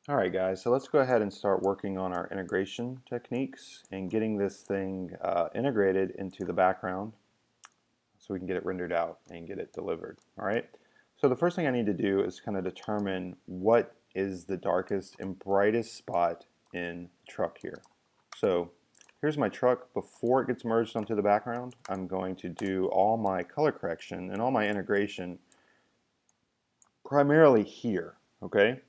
Alright guys, so let's go ahead and start working on our integration techniques and getting this thing integrated into the background so we can get it rendered out and get it delivered. Alright, so the first thing I need to do is kind of determine what is the darkest and brightest spot in the truck here. So here's my truck. Before it gets merged onto the background, I'm going to do all my color correction and all my integration primarily here. Okay,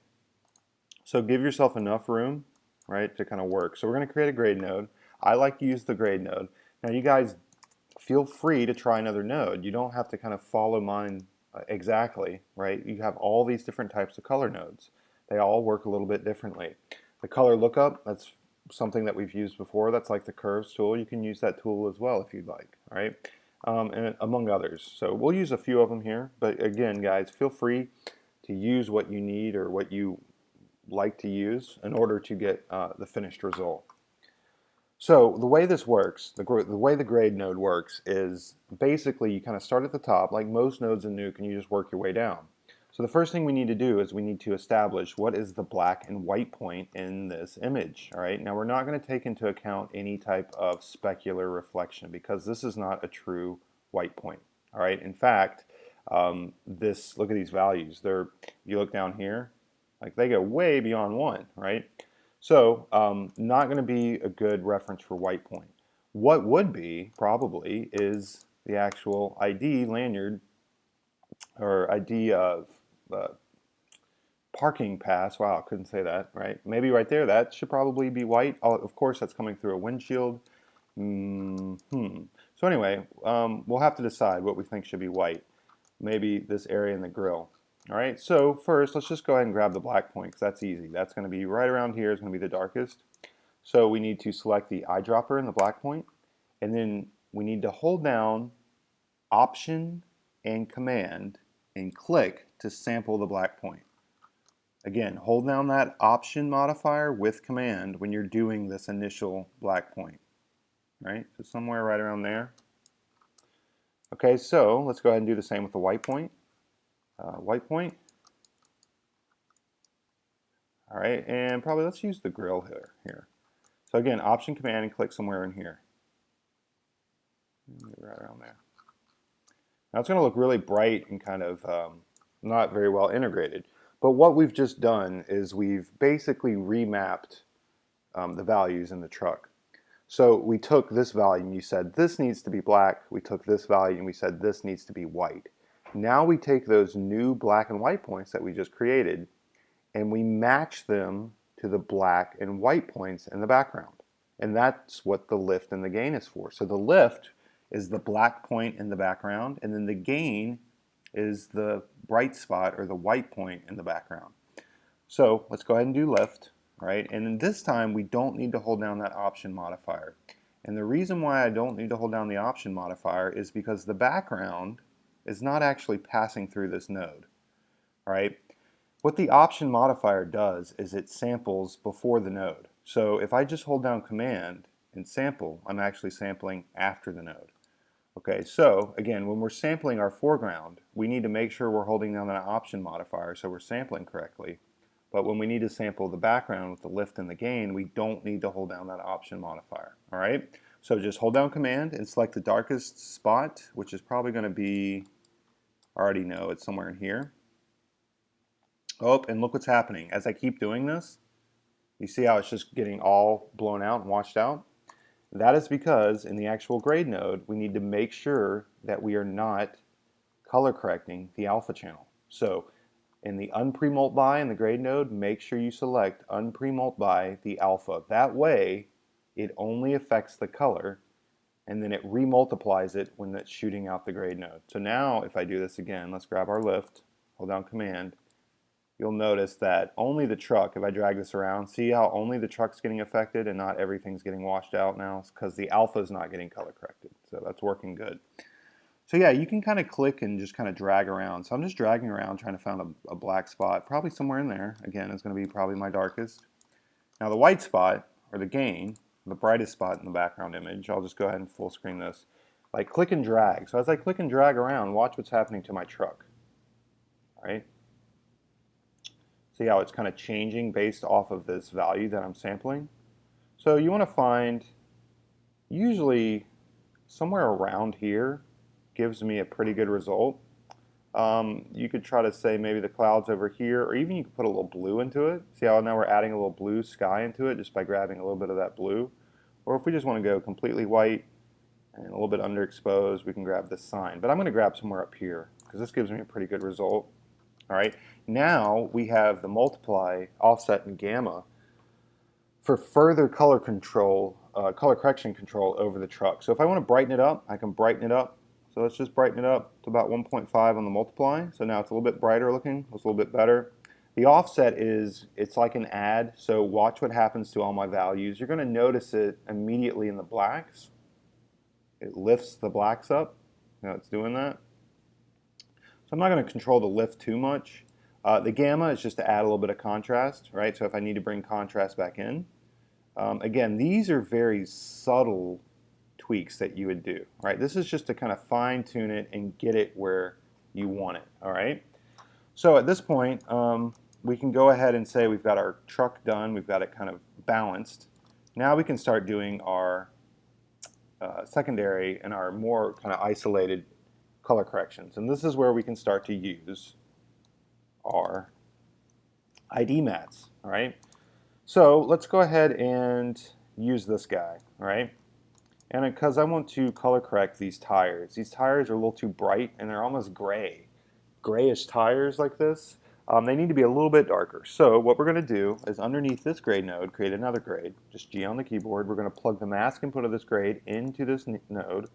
so give yourself enough room, right, to kind of work. So we're going to create a grade node. I like to use the grade node. Now you guys feel free to try another node. You don't have to kind of follow mine exactly, right? You have all these different types of color nodes. They all work a little bit differently. The color lookup, that's something that we've used before. That's like the curves tool. You can use that tool as well if you'd like, all right? And among others. So we'll use a few of them here. But again, guys, feel free to use what you need or what you like to use in order to get the finished result. So the way this works, the way the grade node works is basically you kind of start at the top like most nodes in Nuke and you just work your way down. So the first thing we need to do is we need to establish what is the black and white point in this image. All right, now we're not going to take into account any type of specular reflection because this is not a true white point. All right, in fact, look at these values. You look down here, like they go way beyond 1, right? So not going to be a good reference for white point. What would be probably is the actual ID lanyard or ID of parking pass. Wow, I couldn't say that, right? Maybe right there, that should probably be white. Oh, of course, that's coming through a windshield. So anyway, we'll have to decide what we think should be white. Maybe this area in the grill. All right, so first let's just go ahead and grab the black point because that's easy. That's going to be right around here, is going to be the darkest. So we need to select the eyedropper in the black point, and then we need to hold down Option and Command and click to sample the black point. Again, hold down that Option modifier with Command when you're doing this initial black point. Right, so somewhere right around there. Okay, so let's go ahead and do the same with the white point. White point. All right, and probably let's use the grill here. So again, Option Command and click somewhere in here. Right around there. Now it's going to look really bright and kind of not very well integrated. But what we've just done is we've basically remapped the values in the truck. So we took this value and you said this needs to be black. We took this value and we said this needs to be white. Now we take those new black and white points that we just created and we match them to the black and white points in the background. And that's what the lift and the gain is for. So the lift is the black point in the background, and then the gain is the bright spot or the white point in the background. So let's go ahead and do lift, right? And then this time we don't need to hold down that option modifier. And the reason why I don't need to hold down the option modifier is because the background is not actually passing through this node, right? What the option modifier does is it samples before the node. So if I just hold down Command and sample, I'm actually sampling after the node. Okay, so again, when we're sampling our foreground, we need to make sure we're holding down that option modifier so we're sampling correctly. But when we need to sample the background with the lift and the gain, we don't need to hold down that option modifier. All right, so just hold down Command and select the darkest spot, which is probably going to be, I already know, it's somewhere in here. Oh, and look what's happening. As I keep doing this, you see how it's just getting all blown out and washed out? That is because in the actual grade node, we need to make sure that we are not color correcting the alpha channel. So in the unpremult by in the grade node, make sure you select unpremult by the alpha. That way, it only affects the color, and then it remultiplies it when it's shooting out the grade node. So now, if I do this again, let's grab our lift, hold down Command, you'll notice that only the truck, if I drag this around, see how only the truck's getting affected and not everything's getting washed out now? It's because the alpha is not getting color corrected. So that's working good. So yeah, you can kind of click and just kind of drag around. So I'm just dragging around trying to find a black spot, probably somewhere in there. Again, it's going to be probably my darkest. Now the white spot, or the gain, the brightest spot in the background image, I'll just go ahead and full screen this. Like click and drag. So as I click and drag around, watch what's happening to my truck. All right? See how it's kind of changing based off of this value that I'm sampling? So you want to find usually somewhere around here gives me a pretty good result. You could try to say maybe the clouds over here, or even you could put a little blue into it. See how now we're adding a little blue sky into it just by grabbing a little bit of that blue. Or if we just want to go completely white and a little bit underexposed, we can grab this sign. But I'm going to grab somewhere up here because this gives me a pretty good result. All right, now we have the multiply, offset, and gamma for further color control, color correction control over the truck. So if I want to brighten it up, I can brighten it up. So let's just brighten it up to about 1.5 on the multiply. So now it's a little bit brighter looking, it's a little bit better. The offset is, it's like an add, so watch what happens to all my values. You're going to notice it immediately in the blacks. It lifts the blacks up. Now it's doing that. So I'm not going to control the lift too much. The gamma is just to add a little bit of contrast, right? So if I need to bring contrast back in. Again, these are very subtle tweaks that you would do, right? This is just to kind of fine tune it and get it where you want it, all right? So at this point, we can go ahead and say we've got our truck done, we've got it kind of balanced. Now we can start doing our secondary and our more kind of isolated color corrections. And this is where we can start to use our ID mats, all right? So let's go ahead and use this guy, all right? And because I want to color correct these tires are a little too bright and they're almost gray. Grayish tires like this, they need to be a little bit darker. So what we're going to do is underneath this grade node, create another grade, just G on the keyboard. We're going to plug the mask input of this grade into this node.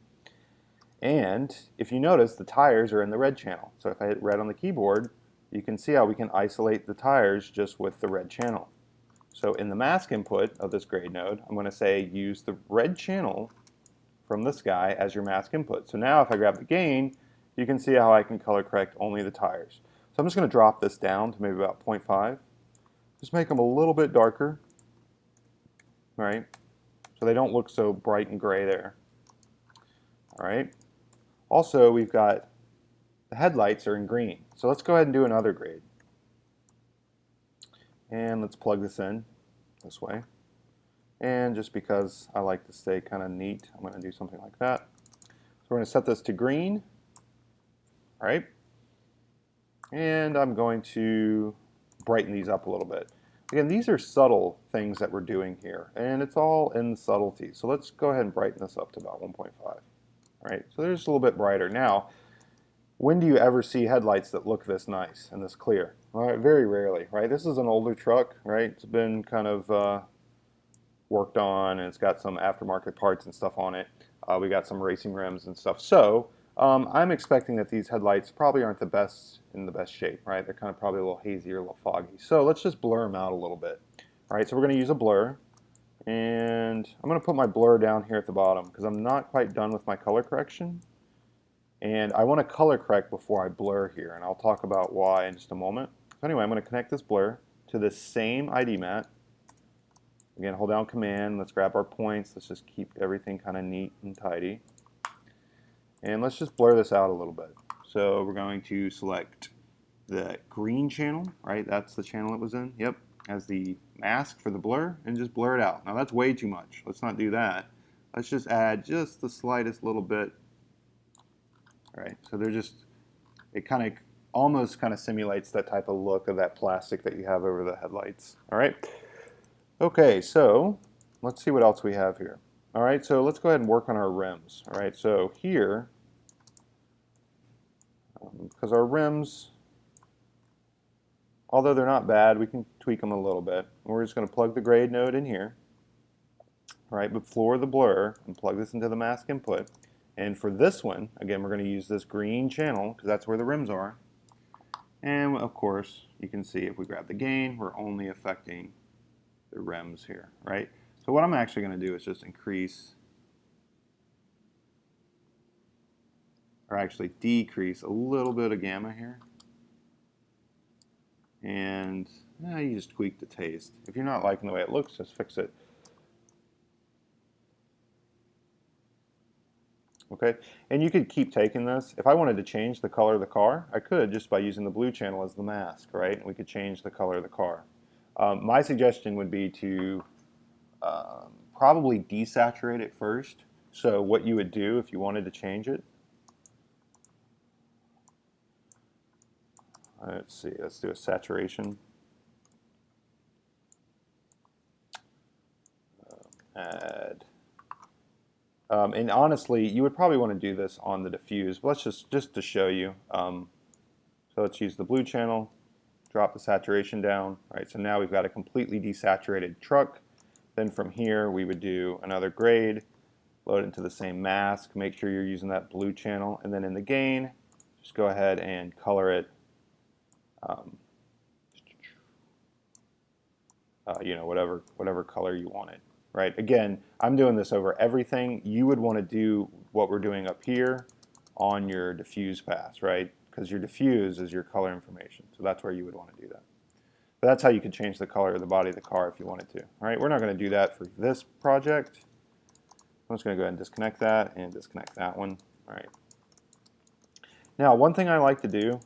And if you notice, the tires are in the red channel. So if I hit red on the keyboard, you can see how we can isolate the tires just with the red channel. So in the mask input of this grade node, I'm going to say use the red channel from this guy as your mask input. So now if I grab the gain, you can see how I can color correct only the tires. So I'm just going to drop this down to maybe about 0.5. Just make them a little bit darker, right? So they don't look so bright and gray there. All right. Also, we've got the headlights are in green. So let's go ahead and do another grade. And let's plug this in this way. And just because I like to stay kind of neat, I'm going to do something like that. So we're going to set this to green. All right. And I'm going to brighten these up a little bit. Again, these are subtle things that we're doing here, and it's all in the subtlety. So let's go ahead and brighten this up to about 1.5. All right, so there's a little bit brighter. Now, when do you ever see headlights that look this nice and this clear? All right, very rarely, right? This is an older truck, right? It's been kind of worked on, and it's got some aftermarket parts and stuff on it. We got some racing rims and stuff. So I'm expecting that these headlights probably aren't in the best shape, right? They're kind of probably a little hazy or a little foggy. So let's just blur them out a little bit. All right, so we're going to use a blur. And I'm going to put my blur down here at the bottom because I'm not quite done with my color correction. And I want to color correct before I blur here, and I'll talk about why in just a moment. So anyway, I'm going to connect this blur to this same ID mat. Again, hold down Command. Let's grab our points. Let's just keep everything kind of neat and tidy. And let's just blur this out a little bit. So we're going to select the green channel, right? That's the channel it was in. Yep. As the mask for the blur, and just blur it out. Now that's way too much. Let's not do that. Let's just add just the slightest little bit. All right. So they're just, it kind of almost kind of simulates that type of look of that plastic that you have over the headlights. All right. Okay. So let's see what else we have here. All right, so let's go ahead and work on our rims. All right, so here, because our rims, although they're not bad, we can tweak them a little bit. We're just going to plug the grade node in here, all right, before the blur, and plug this into the mask input. And for this one, again, we're going to use this green channel because that's where the rims are. And of course, you can see if we grab the gain, we're only affecting the rims here, right? So what I'm actually going to do is just increase, or actually decrease a little bit of gamma here. And you just tweak the taste. If you're not liking the way it looks, just fix it. Okay, and you could keep taking this. If I wanted to change the color of the car, I could just by using the blue channel as the mask, right? And we could change the color of the car. My suggestion would be to probably desaturate it first. So what you would do if you wanted to change it, let's see, let's do a saturation. Add. And honestly, you would probably want to do this on the diffuse, but let's just to show you. So let's use the blue channel, drop the saturation down. Right, so now we've got a completely desaturated truck. Then from here, we would do another grade, load it into the same mask, make sure you're using that blue channel, and then in the gain, just go ahead and color it, you know, whatever color you want it. Right, again, I'm doing this over everything. You would want to do what we're doing up here on your diffuse pass, right? Because your diffuse is your color information, so that's where you would want to do that. But that's how you could change the color of the body of the car if you wanted to. All right, we're not going to do that for this project. I'm just going to go ahead and disconnect that and disconnect that one. All right. Now, one thing I like to do,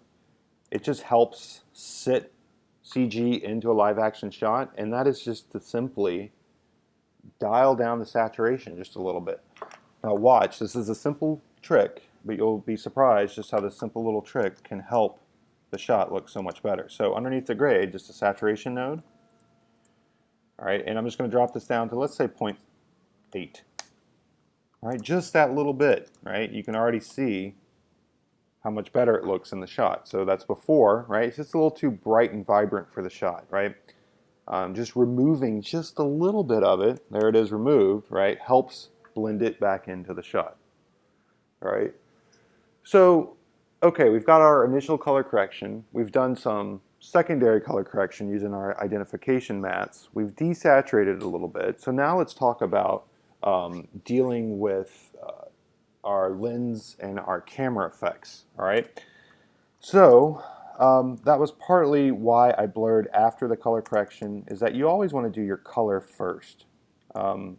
it just helps sit CG into a live action shot, and that is just to simply dial down the saturation just a little bit. Now watch, this is a simple trick, but you'll be surprised just how this simple little trick can help the shot look so much better. So underneath the grade, just a saturation node. All right, and I'm just going to drop this down to, let's say, 0.8. All right, just that little bit, right? You can already see how much better it looks in the shot. So that's before, right? It's just a little too bright and vibrant for the shot, right? Just removing just a little bit of it, there it is removed, right, helps blend it back into the shot. All right. So, okay, we've got our initial color correction. We've done some secondary color correction using our identification mats. We've desaturated it a little bit. So now let's talk about dealing with our lens and our camera effects. All right. So that was partly why I blurred after the color correction, is that you always want to do your color first.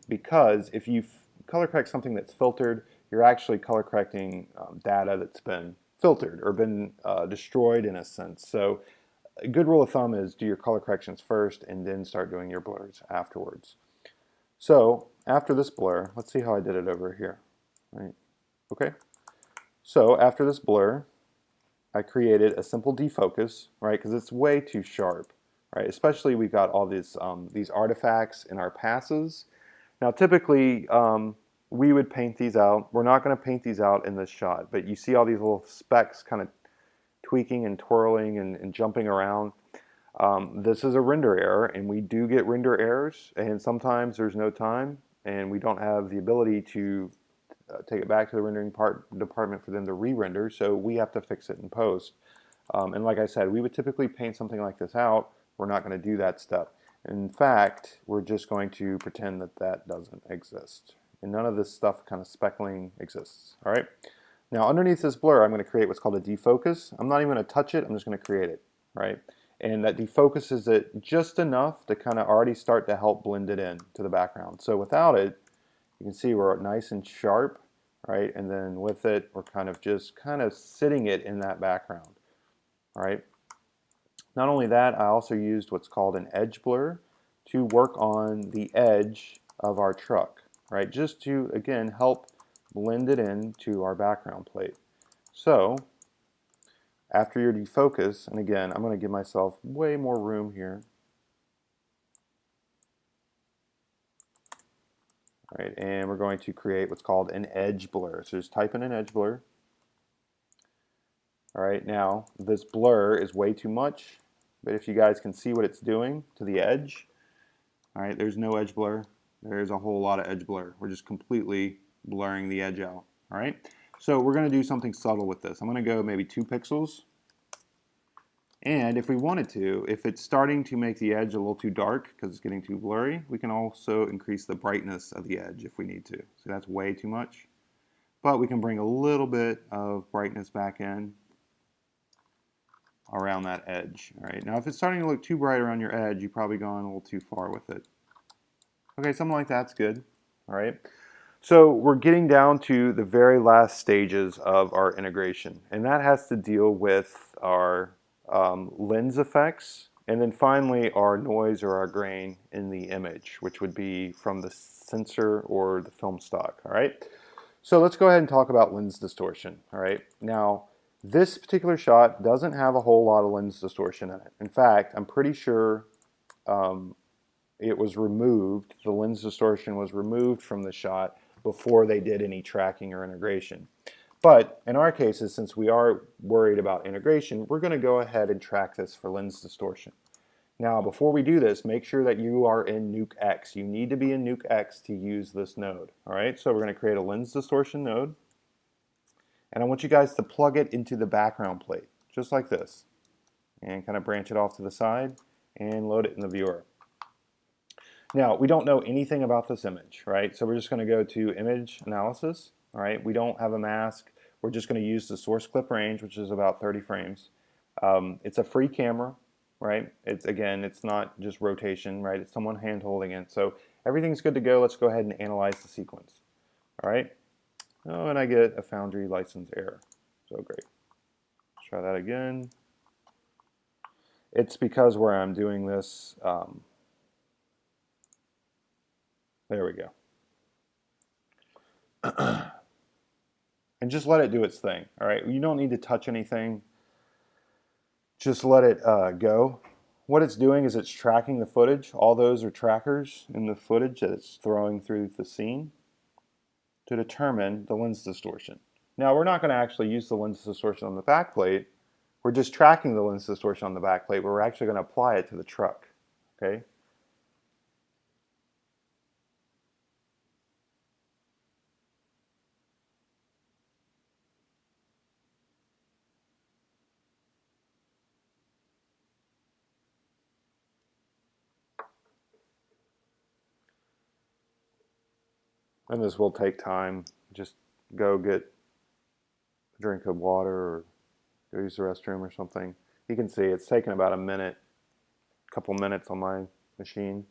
Because if you color correct something that's filtered, you're actually color correcting data that's been filtered or been destroyed in a sense. So a good rule of thumb is do your color corrections first and then start doing your blurs afterwards. So after this blur, let's see how I did it over here. Right. Okay. So after this blur, I created a simple defocus, right? Because it's way too sharp, right? Especially we've got all these artifacts in our passes. Now, typically, we would paint these out. We're not going to paint these out in this shot, but you see all these little specks kind of tweaking and twirling and jumping around. This is a render error, and we do get render errors, and sometimes there's no time, and we don't have the ability to take it back to the rendering department for them to re-render, so we have to fix it in post. And like I said, we would typically paint something like this out. We're not going to do that step. In fact, we're just going to pretend that that doesn't exist. And none of this stuff kind of speckling exists. All right. Now underneath this blur, I'm going to create what's called a defocus. I'm not even going to touch it. I'm just going to create it. Right. And that defocuses it just enough to kind of already start to help blend it in to the background. So without it, you can see we're nice and sharp, right? And then with it, we're kind of sitting it in that background, all right? Not only that, I also used what's called an edge blur to work on the edge of our truck, right? Just to, again, help blend it into our background plate. So after your defocus, and again, I'm going to give myself way more room here. Right, and we're going to create what's called an edge blur. So just type in an edge blur. All right, now this blur is way too much, but if you guys can see what it's doing to the edge, all right, there's no edge blur. There's a whole lot of edge blur. We're just completely blurring the edge out. All right, so we're going to do something subtle with this. I'm going to go maybe 2 pixels. And if we wanted to, if it's starting to make the edge a little too dark because it's getting too blurry, we can also increase the brightness of the edge if we need to. So that's way too much. But we can bring a little bit of brightness back in around that edge. All right. Now if it's starting to look too bright around your edge, you've probably gone a little too far with it. Okay, something like that's good. All right. So we're getting down to the very last stages of our integration, and that has to deal with our lens effects, and then finally our noise or our grain in the image, which would be from the sensor or the film stock. All right. So let's go ahead and talk about lens distortion. All right. Now, this particular shot doesn't have a whole lot of lens distortion in it. In fact, I'm pretty sure it was removed, the lens distortion was removed from the shot before they did any tracking or integration. But in our cases, since we are worried about integration, we're going to go ahead and track this for lens distortion. Now, before we do this, make sure that you are in Nuke X. You need to be in Nuke X to use this node. All right, so we're going to create a lens distortion node, and I want you guys to plug it into the background plate, just like this, and kind of branch it off to the side and load it in the viewer. Now, we don't know anything about this image, right? So we're just going to go to image analysis, all right? We don't have a mask. We're just going to use the source clip range, which is about 30 frames. It's a free camera, right? Again, it's not just rotation, right? It's someone hand holding it. So everything's good to go. Let's go ahead and analyze the sequence, all right? Oh, and I get a Foundry license error. So great. Let's try that again. It's because where I'm doing this, there we go. And just let it do its thing, all right? You don't need to touch anything. Just let it go. What it's doing is it's tracking the footage. All those are trackers in the footage that it's throwing through the scene to determine the lens distortion. Now, we're not going to actually use the lens distortion on the backplate. We're just tracking the lens distortion on the backplate, but we're actually going to apply it to the truck, okay? And this will take time. Just go get a drink of water or go use the restroom or something. You can see it's taken about a minute, a couple minutes on my machine.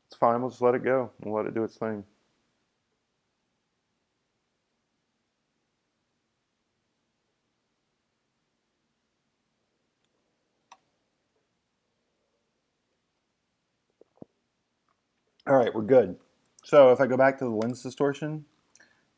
It's fine, we'll just let it go. We'll let it do its thing. All right, we're good. So if I go back to the lens distortion,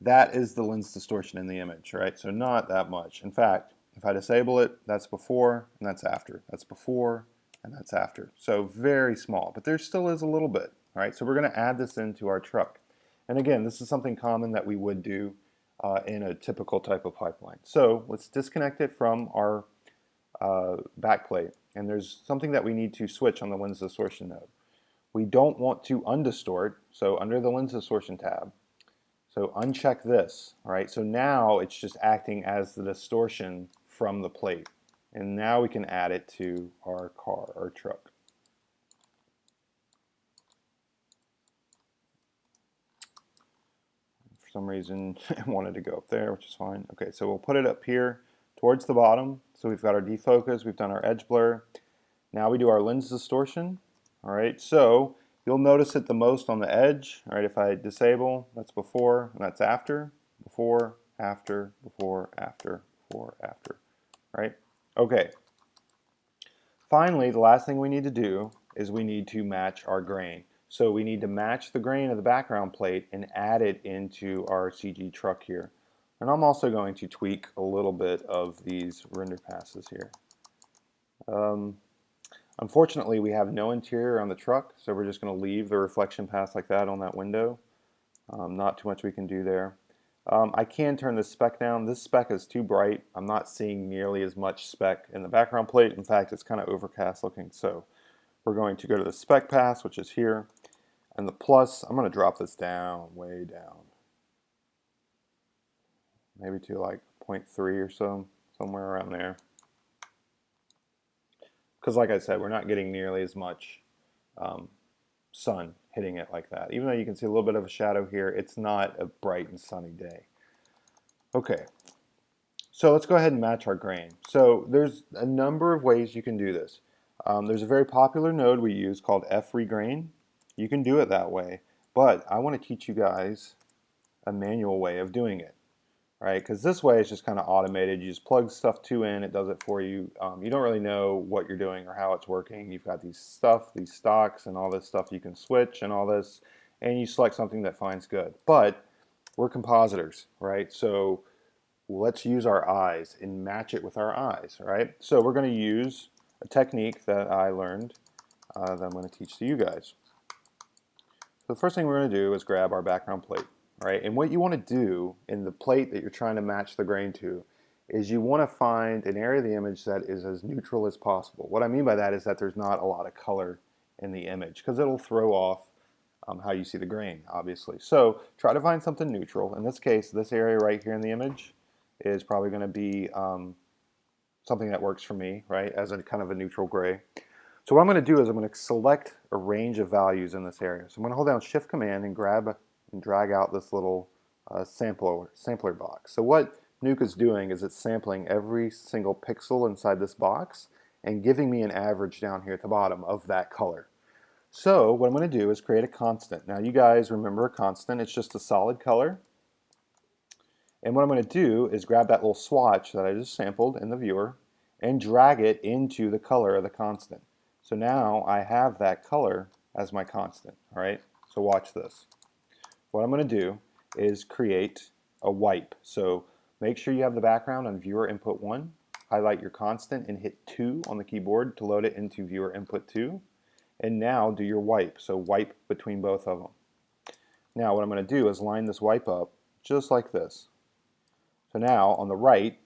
that is the lens distortion in the image, right? So not that much. In fact, if I disable it, that's before and that's after. That's before and that's after. So very small, but there still is a little bit, all right? So we're gonna add this into our truck. And again, this is something common that we would do in a typical type of pipeline. So let's disconnect it from our backplate. And there's something that we need to switch on the lens distortion node. We don't want to undistort, so under the lens distortion tab, so uncheck this, all right? So now it's just acting as the distortion from the plate. And now we can add it to our car, our truck. For some reason, it wanted to go up there, which is fine. Okay, so we'll put it up here towards the bottom. So we've got our defocus, we've done our edge blur. Now we do our lens distortion. All right, so you'll notice it the most on the edge. All right, if I disable, that's before and that's after, before, after, before, after, before, after. All right, okay. Finally, the last thing we need to do is we need to match our grain. So we need to match the grain of the background plate and add it into our CG truck here. And I'm also going to tweak a little bit of these render passes here. Unfortunately, we have no interior on the truck, so we're just going to leave the reflection pass like that on that window. Not too much we can do there. I can turn this spec down. This spec is too bright. I'm not seeing nearly as much spec in the background plate. In fact, it's kind of overcast looking. So we're going to go to the spec pass, which is here. And the plus, I'm going to drop this down, way down. Maybe to like 0.3 or so, somewhere around there. Because like I said, we're not getting nearly as much sun hitting it like that. Even though you can see a little bit of a shadow here, it's not a bright and sunny day. Okay, so let's go ahead and match our grain. So there's a number of ways you can do this. There's a very popular node we use called f-regrain. You can do it that way, but I want to teach you guys a manual way of doing it, right? Because this way it's just kind of automated. You just plug stuff in, it does it for you. You don't really know what you're doing or how it's working. You've got these stocks and all this stuff you can switch and all this, and you select something that finds good. But we're compositors, right? So let's use our eyes and match it with our eyes, right? So we're going to use a technique that I learned that I'm going to teach to you guys. So the first thing we're going to do is grab our background plate, right? And what you want to do in the plate that you're trying to match the grain to is you want to find an area of the image that is as neutral as possible. What I mean by that is that there's not a lot of color in the image because it'll throw off how you see the grain, obviously. So try to find something neutral. In this case, this area right here in the image is probably going to be something that works for me, right, as a kind of a neutral gray. So what I'm going to do is I'm going to select a range of values in this area. So I'm going to hold down Shift Command and grab and drag out this little sampler box. So what Nuke is doing is it's sampling every single pixel inside this box and giving me an average down here at the bottom of that color. So what I'm going to do is create a constant. Now you guys remember a constant, it's just a solid color. And what I'm going to do is grab that little swatch that I just sampled in the viewer and drag it into the color of the constant. So now I have that color as my constant, all right? So watch this. What I'm going to do is create a wipe. So make sure you have the background on viewer input 1, highlight your constant and hit 2 on the keyboard to load it into viewer input 2. And now do your wipe. So wipe between both of them. Now what I'm going to do is line this wipe up just like this. So now on the right,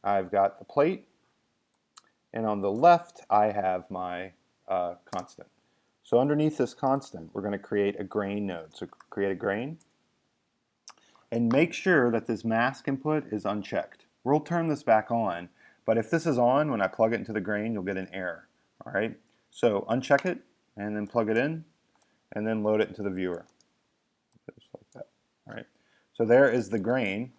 I've got the plate, and on the left, I have my constant. So underneath this constant, we're going to create a grain node. So create a grain, and make sure that this mask input is unchecked. We'll turn this back on, but if this is on, when I plug it into the grain, you'll get an error. All right. So uncheck it, and then plug it in, and then load it into the viewer. Just like that. All right. So there is the grain.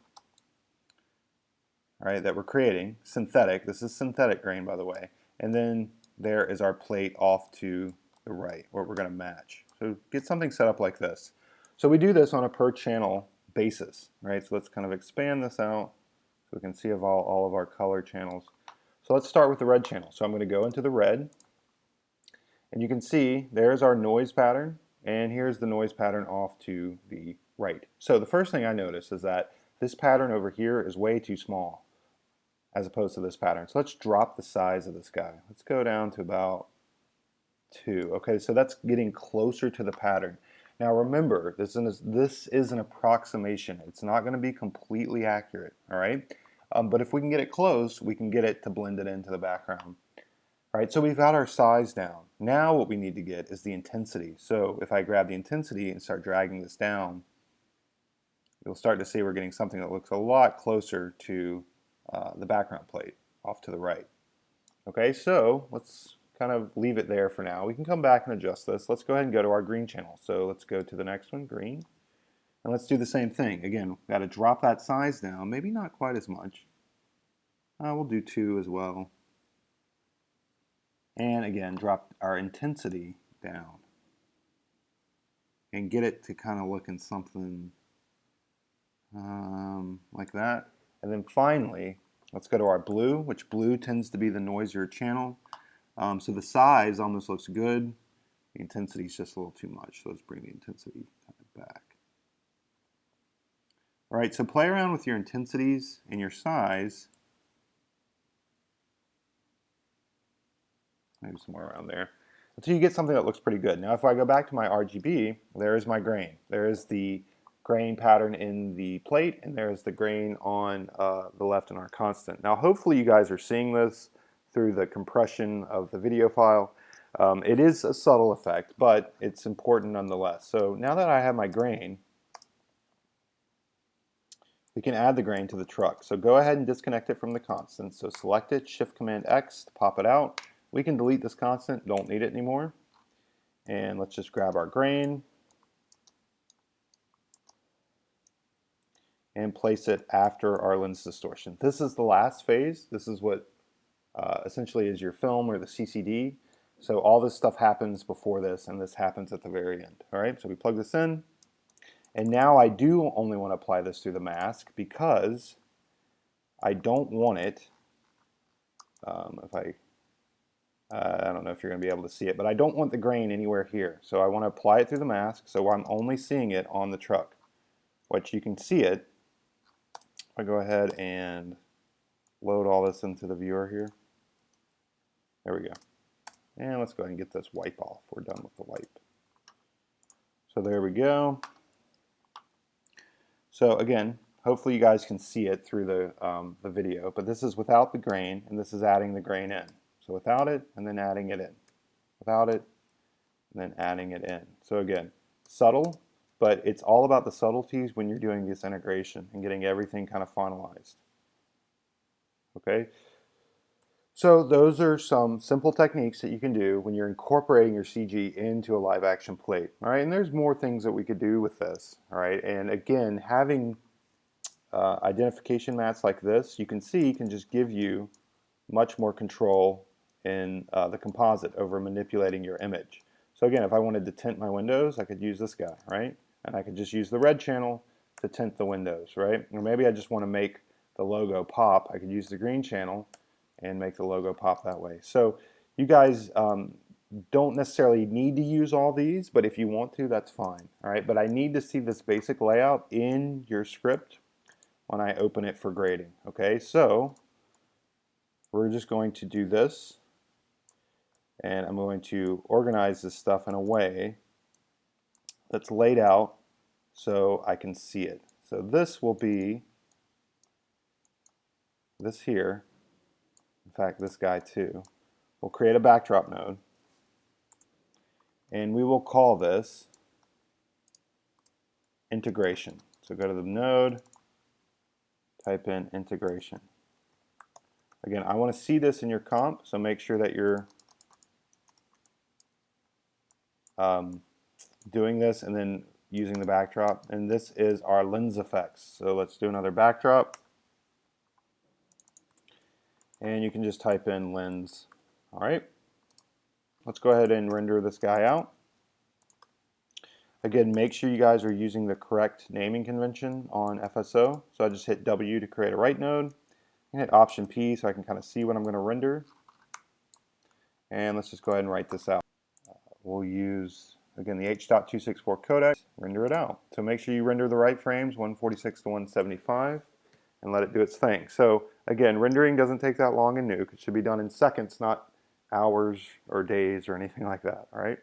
All right, that we're creating, synthetic. This is synthetic grain, by the way. And then there is our plate off to the right, where we're going to match. So get something set up like this. So we do this on a per channel basis, right? So let's kind of expand this out so we can see all of our color channels. So let's start with the red channel. So I'm going to go into the red, and you can see there's our noise pattern, and here's the noise pattern off to the right. So the first thing I notice is that this pattern over here is way too small as opposed to this pattern. So let's drop the size of this guy. Let's go down to about 2. Okay, so that's getting closer to the pattern. Now remember, this is an approximation. It's not going to be completely accurate, all right? But if we can get it close, we can get it to blend it into the background. All right, so we've got our size down. Now what we need to get is the intensity. So if I grab the intensity and start dragging this down, you'll start to see we're getting something that looks a lot closer to the background plate off to the right. Okay, so let's kind of leave it there for now. We can come back and adjust this. Let's go ahead and go to our green channel. So let's go to the next one, green. And let's do the same thing. Again, we've got to drop that size down, maybe not quite as much. We'll do 2 as well. And again, drop our intensity down. And get it to kind of look in something like that. And then finally, let's go to our blue, which blue tends to be the noisier channel. So the size almost looks good. The intensity is just a little too much. So let's bring the intensity kind of back. All right, so play around with your intensities and your size. Maybe somewhere around there. Until you get something that looks pretty good. Now if I go back to my RGB, there is my grain. There is the grain pattern in the plate, and there's the grain on the left in our constant. Now hopefully you guys are seeing this through the compression of the video file. It is a subtle effect, but it's important nonetheless. So now that I have my grain, we can add the grain to the truck. So go ahead and disconnect it from the constant. So select it, Shift Command X to pop it out. We can delete this constant, don't need it anymore. And let's just grab our grain and place it after our lens distortion. This is the last phase. This is what essentially is your film or the CCD. So all this stuff happens before this, and this happens at the very end. All right, so we plug this in, And now I do only want to apply this through the mask because I don't want it, I don't know if you're going to be able to see it, but I don't want the grain anywhere here. So I want to apply it through the mask, so I'm only seeing it on the truck. Which you can see it. I go ahead and load all this into the viewer here. There we go. And let's go ahead and get this wipe off. We're done with the wipe. So there we go. So again, hopefully you guys can see it through the video, but this is without the grain, and this is adding the grain in. So without it, and then adding it in. Without it, and then adding it in. So again, subtle, but it's all about the subtleties when you're doing this integration and getting everything kind of finalized. Okay? So those are some simple techniques that you can do when you're incorporating your CG into a live action plate. All right, and there's more things that we could do with this. All right, and again, having identification mats like this, you can see, can just give you much more control in the composite over manipulating your image. So again, if I wanted to tint my windows, I could use this guy, right? And I could just use the red channel to tint the windows, right? Or maybe I just want to make the logo pop. I could use the green channel and make the logo pop that way. So you guys don't necessarily need to use all these, but if you want to, that's fine. All right, but I need to see this basic layout in your script when I open it for grading. Okay, so we're just going to do this, and I'm going to organize this stuff in a way that's laid out so I can see it. So this will be this here. In fact, this guy too. We'll create a backdrop node, and we will call this integration. So go to the node, type in integration. Again, I want to see this in your comp, so make sure that you're doing this and then using the backdrop. And this is our lens effects. So let's do another backdrop. And you can just type in lens. All right. Let's go ahead and render this guy out. Again, make sure you guys are using the correct naming convention on FSO. So I just hit W to create a right node, and hit Option P so I can kind of see what I'm going to render. And let's just go ahead and write this out. We'll use, again, the H.264 codec, render it out. So make sure you render the right frames, 146 to 175, and let it do its thing. So again, rendering doesn't take that long in Nuke. It should be done in seconds, not hours or days or anything like that, all right?